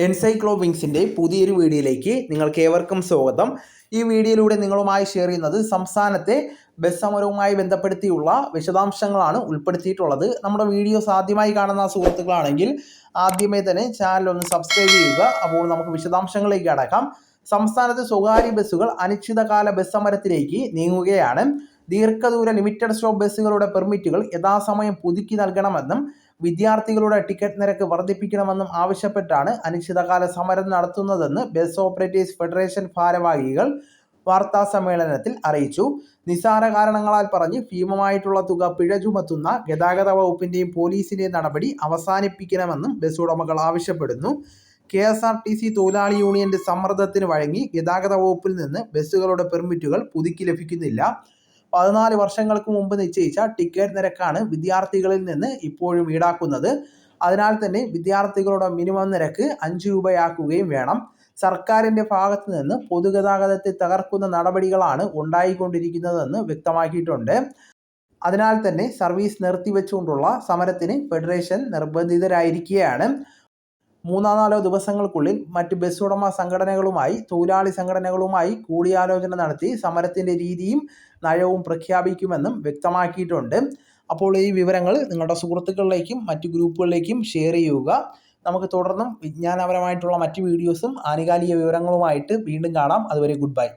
എൻസൈക്ലോവിങ്സിൻ്റെ പുതിയൊരു വീഡിയോയിലേക്ക് നിങ്ങൾക്ക് ഏവർക്കും സ്വാഗതം. ഈ വീഡിയോയിലൂടെ നിങ്ങളുമായി ഷെയർ ചെയ്യുന്നത് സംസ്ഥാനത്തെ ബസ് സമരവുമായി ബന്ധപ്പെടുത്തിയുള്ള വിശദാംശങ്ങളാണ് ഉൾപ്പെടുത്തിയിട്ടുള്ളത്. നമ്മുടെ വീഡിയോസ് ആദ്യമായി കാണുന്ന സുഹൃത്തുക്കളാണെങ്കിൽ ആദ്യമേ തന്നെ ചാനൽ ഒന്ന് സബ്സ്ക്രൈബ് ചെയ്യുക. അപ്പോൾ നമുക്ക് വിശദാംശങ്ങളിലേക്ക് കടക്കാം. സംസ്ഥാനത്ത് സ്വകാര്യ ബസ്സുകൾ അനിശ്ചിതകാല ബസ് സമരത്തിലേക്ക് നീങ്ങുകയാണ്. ദീർഘദൂര ലിമിറ്റഡ് സ്റ്റോപ്പ് ബസ്സുകളുടെ പെർമിറ്റുകൾ യഥാസമയം പുതുക്കി നൽകണമെന്നും വിദ്യാർത്ഥികളുടെ ടിക്കറ്റ് നിരക്ക് വർദ്ധിപ്പിക്കണമെന്നും ആവശ്യപ്പെട്ടാണ് അനിശ്ചിതകാല സമരം നടത്തുന്നതെന്ന് ബസ് ഓപ്പറേറ്റേഴ്സ് ഫെഡറേഷൻ ഭാരവാഹികൾ വാർത്താ സമ്മേളനത്തിൽ അറിയിച്ചു. നിസ്സാര കാരണങ്ങളാൽ പറഞ്ഞ് ഭീമമായിട്ടുള്ള തുക പിഴ ചുമത്തുന്ന ഗതാഗത വകുപ്പിന്റെയും പോലീസിന്റെയും നടപടി അവസാനിപ്പിക്കണമെന്നും ബസ് ഉടമകൾ ആവശ്യപ്പെടുന്നു. KSRTC തൊഴിലാളി യൂണിയന്റെ സമ്മർദ്ദത്തിന് വഴങ്ങി ഗതാഗത വകുപ്പിൽ നിന്ന് ബസ്സുകളുടെ പെർമിറ്റുകൾ പുതുക്കി ലഭിക്കുന്നില്ല. 14 വർഷങ്ങൾക്ക് മുമ്പ് നിശ്ചയിച്ച ടിക്കറ്റ് നിരക്കാണ് വിദ്യാർത്ഥികളിൽ നിന്ന് ഇപ്പോഴും ഈടാക്കുന്നത്. അതിനാൽ തന്നെ വിദ്യാർത്ഥികളുടെ മിനിമം നിരക്ക് 5 രൂപയാക്കുകയും വേണം. സർക്കാരിന്റെ ഭാഗത്ത് നിന്ന് പൊതുഗതാഗതത്തെ തകർക്കുന്ന നടപടികളാണ് ഉണ്ടായിക്കൊണ്ടിരിക്കുന്നതെന്ന് വ്യക്തമാക്കിയിട്ടുണ്ട്. അതിനാൽ തന്നെ സർവീസ് നിർത്തിവെച്ചുകൊണ്ടുള്ള സമരത്തിന് ഫെഡറേഷൻ നിർബന്ധിതരായിരിക്കുകയാണ്. 3-4 ദിവസങ്ങൾക്കുള്ളിൽ മറ്റ് ബസ് ഉടമ സംഘടനകളുമായി തൊഴിലാളി സംഘടനകളുമായി കൂടിയാലോചന നടത്തി സമരത്തിൻ്റെ രീതിയും നയവും പ്രഖ്യാപിക്കുമെന്നും വ്യക്തമാക്കിയിട്ടുണ്ട്. അപ്പോൾ ഈ വിവരങ്ങൾ നിങ്ങളുടെ സുഹൃത്തുക്കളിലേക്കും മറ്റു ഗ്രൂപ്പുകളിലേക്കും ഷെയർ ചെയ്യുക. നമുക്ക് തുടർന്നും വിജ്ഞാനപരമായിട്ടുള്ള മറ്റ് വീഡിയോസും ആനുകാലിക വിവരങ്ങളുമായിട്ട് വീണ്ടും കാണാം. അതുവരെ ഗുഡ് ബൈ.